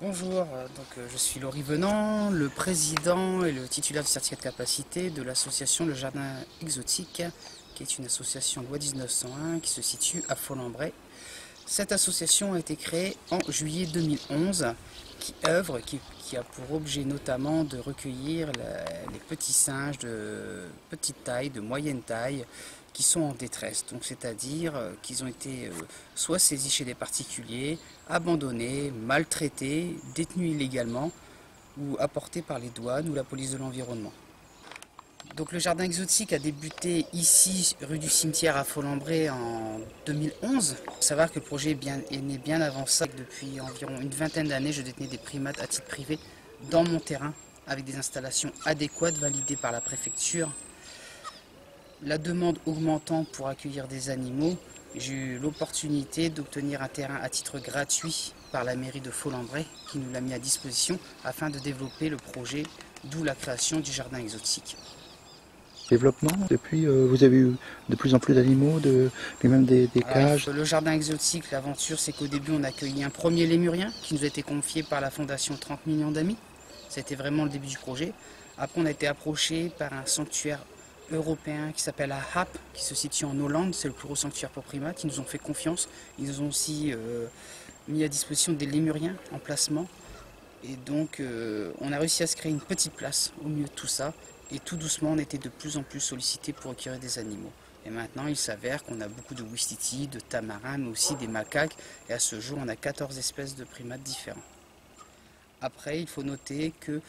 Bonjour, je suis Laurie Venant, le président et le titulaire du certificat de capacité de l'association Le Jardin Exotique, qui est une association loi 1901 qui se situe à Folembray. Cette association a été créée en juillet 2011, qui a pour objet notamment de recueillir les petits singes de petite taille, de moyenne taille, qui sont en détresse. Donc c'est-à-dire qu'ils ont été soit saisis chez des particuliers, abandonnés, maltraités, détenus illégalement, ou apportés par les douanes ou la police de l'environnement. Donc le jardin exotique a débuté ici, rue du Cimetière à Folembray en 2011. Il faut savoir que le projet est né bien avant ça. Depuis environ une vingtaine d'années, je détenais des primates à titre privé dans mon terrain avec des installations adéquates validées par la préfecture. La demande augmentant pour accueillir des animaux, j'ai eu l'opportunité d'obtenir un terrain à titre gratuit par la mairie de Folembray qui nous l'a mis à disposition afin de développer le projet, d'où la création du jardin exotique. Développement, depuis, vous avez eu de plus en plus d'animaux, et même des cages. Le jardin exotique, l'aventure, c'est qu'au début, on a accueilli un premier lémurien qui nous a été confié par la fondation 30 millions d'amis. C'était vraiment le début du projet. Après, on a été approché par un sanctuaire européen qui s'appelle la HAP, qui se situe en Hollande. C'est le plus gros sanctuaire pour primates. Ils nous ont fait confiance. Ils nous ont aussi mis à disposition des lémuriens en placement. Et donc, on a réussi à se créer une petite place au milieu de tout ça. Et tout doucement, on était de plus en plus sollicité pour acquérir des animaux. Et maintenant, il s'avère qu'on a beaucoup de ouistiti, de tamarins, mais aussi des macaques. Et à ce jour, on a 14 espèces de primates différents. Après, il faut noter que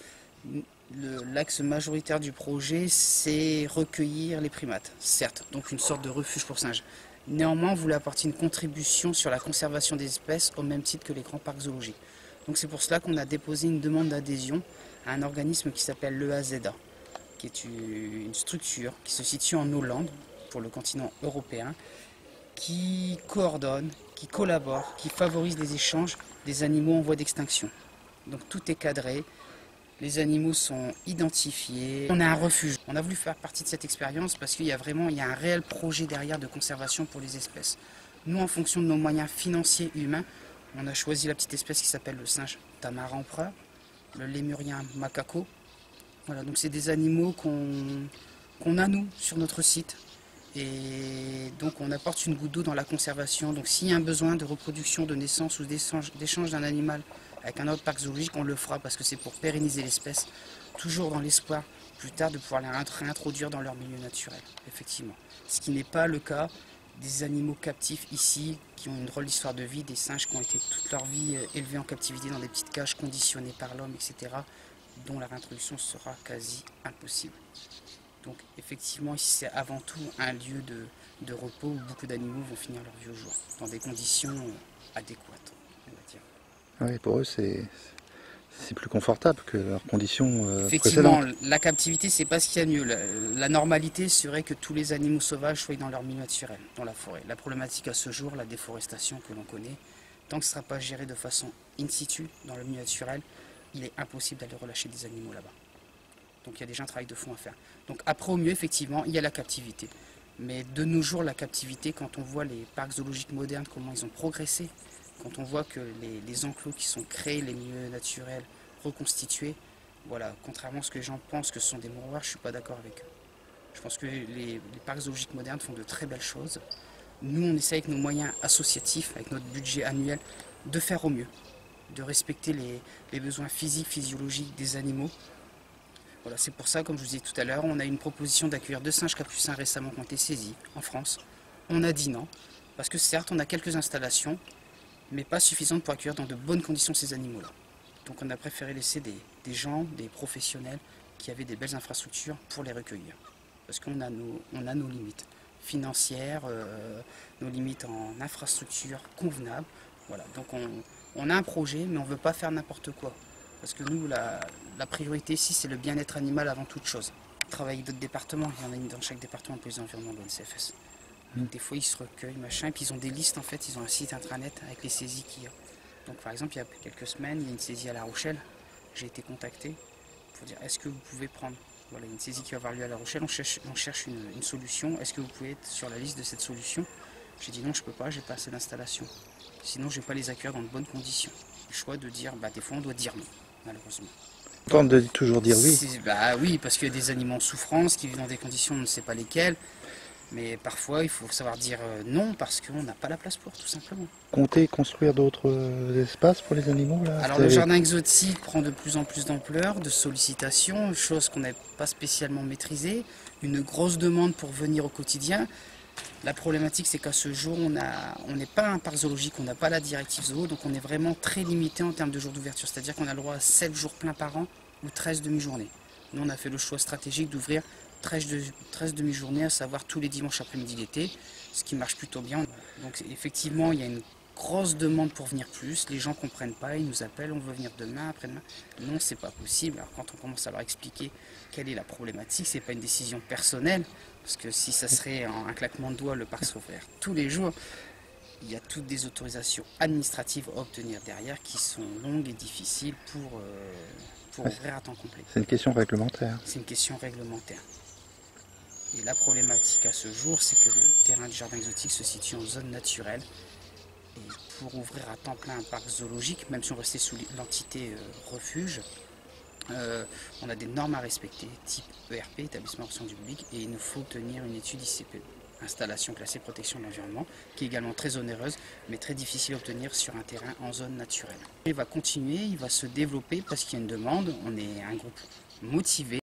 l'axe majoritaire du projet, c'est recueillir les primates, certes, donc une sorte de refuge pour singes. Néanmoins, on voulait apporter une contribution sur la conservation des espèces au même titre que les grands parcs zoologiques. Donc c'est pour cela qu'on a déposé une demande d'adhésion à un organisme qui s'appelle l'EAZA, qui est une structure qui se situe en Hollande, pour le continent européen, qui coordonne, qui collabore, qui favorise les échanges des animaux en voie d'extinction. Donc tout est cadré, les animaux sont identifiés, on a un refuge. On a voulu faire partie de cette expérience parce qu'il y a un réel projet derrière de conservation pour les espèces. Nous, en fonction de nos moyens financiers et humains, on a choisi la petite espèce qui s'appelle le singe tamarin empereur, le lémurien macaco. Voilà, donc c'est des animaux qu'on a nous sur notre site. Et donc on apporte une goutte d'eau dans la conservation. Donc s'il y a un besoin de reproduction, de naissance ou d'échange d'un animal avec un autre parc zoologique, on le fera parce que c'est pour pérenniser l'espèce, toujours dans l'espoir plus tard de pouvoir les réintroduire dans leur milieu naturel, effectivement. Ce qui n'est pas le cas des animaux captifs ici, qui ont une drôle d'histoire de vie, des singes qui ont été toute leur vie élevés en captivité dans des petites cages conditionnées par l'homme, etc., dont la réintroduction sera quasi impossible. Donc effectivement, ici c'est avant tout un lieu de repos où beaucoup d'animaux vont finir leur vie au jour, dans des conditions adéquates, on va dire. Oui, pour eux, c'est plus confortable que leurs conditions Effectivement, précédentes. la captivité, c'est pas ce qu'il y a de mieux. La normalité serait que tous les animaux sauvages soient dans leur milieu naturel, dans la forêt. La problématique à ce jour, la déforestation que l'on connaît, tant que ce ne sera pas géré de façon in situ, dans le milieu naturel, il est impossible d'aller relâcher des animaux là-bas. Donc il y a déjà un travail de fond à faire. Donc après au mieux, effectivement, il y a la captivité. Mais de nos jours, la captivité, quand on voit les parcs zoologiques modernes, comment ils ont progressé, quand on voit que les enclos qui sont créés, les milieux naturels reconstitués, voilà, contrairement à ce que les gens pensent que ce sont des mouroirs, je ne suis pas d'accord avec eux. Je pense que les parcs zoologiques modernes font de très belles choses. Nous, on essaie avec nos moyens associatifs, avec notre budget annuel, de faire au mieux, de respecter les besoins physiques, physiologiques des animaux. Voilà, c'est pour ça, comme je vous disais tout à l'heure, on a une proposition d'accueillir 2 singes capucins récemment qui ont été saisis en France. On a dit non, parce que certes, on a quelques installations, mais pas suffisantes pour accueillir dans de bonnes conditions ces animaux-là. Donc on a préféré laisser des gens, des professionnels qui avaient des belles infrastructures pour les recueillir. Parce qu'on a nos limites financières, nos limites en infrastructures convenables. Voilà, donc on a un projet, mais on ne veut pas faire n'importe quoi. Parce que nous, la priorité ici, c'est le bien-être animal avant toute chose. Travailler avec d'autres départements, il y en a une dans chaque département, police d'environnement de l'ONCFS. Donc des fois, ils se recueillent, machin, et puis ils ont des listes, en fait, ils ont un site intranet avec les saisies qu'il y a. Donc par exemple, il y a quelques semaines, il y a une saisie à La Rochelle. J'ai été contacté pour dire, est-ce que vous pouvez prendre, voilà, une saisie qui va avoir lieu à La Rochelle, on cherche une solution, est-ce que vous pouvez être sur la liste de cette solution? J'ai dit non, je peux pas, j'ai pas assez d'installation. Sinon, je vais pas les accueillir dans de bonnes conditions. Il le choix de dire, des fois on doit dire non, malheureusement. Tente de toujours dire oui. Oui, parce qu'il y a des animaux en souffrance qui vivent dans des conditions on ne sait pas lesquelles. Mais parfois, il faut savoir dire non parce qu'on n'a pas la place pour, tout simplement. Comptez construire d'autres espaces pour les animaux là? Alors le jardin exotique prend de plus en plus d'ampleur, de sollicitations, chose qu'on n'a pas spécialement maîtrisée, une grosse demande pour venir au quotidien. La problématique, c'est qu'à ce jour, on n'est pas un parc zoologique, on n'a pas la directive zoo, donc on est vraiment très limité en termes de jours d'ouverture. C'est-à-dire qu'on a le droit à 7 jours pleins par an ou 13 demi-journées. Nous, on a fait le choix stratégique d'ouvrir 13 demi-journées, à savoir tous les dimanches après-midi l'été, ce qui marche plutôt bien. Donc effectivement, il y a une grosse demande pour venir plus, les gens ne comprennent pas, ils nous appellent, on veut venir demain, après-demain. Non, c'est pas possible. Alors quand on commence à leur expliquer quelle est la problématique, c'est pas une décision personnelle, parce que si ça serait en un claquement de doigts, le parc serait ouvert tous les jours. Il y a toutes des autorisations administratives à obtenir derrière qui sont longues et difficiles pour ouvrir à temps complet. C'est une question réglementaire. C'est une question réglementaire. Et la problématique à ce jour, c'est que le terrain du jardin exotique se situe en zone naturelle. Et pour ouvrir à temps plein un parc zoologique, même si on restait sous l'entité refuge, on a des normes à respecter, type ERP, établissement recevant du public, et il nous faut obtenir une étude ICPE, installation classée protection de l'environnement, qui est également très onéreuse, mais très difficile à obtenir sur un terrain en zone naturelle. Il va continuer, il va se développer parce qu'il y a une demande, on est un groupe motivé.